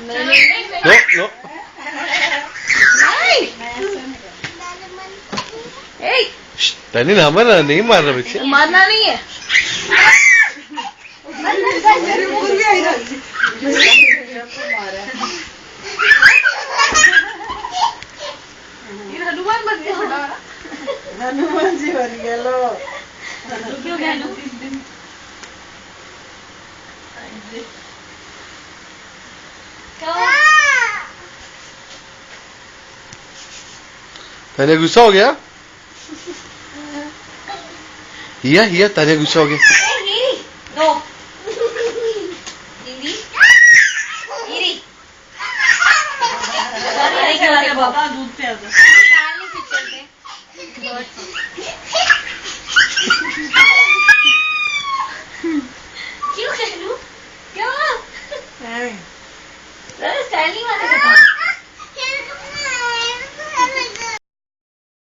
No no तनी ना मरना, नहीं मारना बच्चे, मारना नहीं है। हनुमान बन गया, हनुमान जी बन गया। लो क्यों गहनू तानिया गुस्सा हो गया। हिया तानिया गुस्सा हो गया। दो दीदी बाबा दूध पे क्यों कहलू क्यों स्टाइलिंग वाले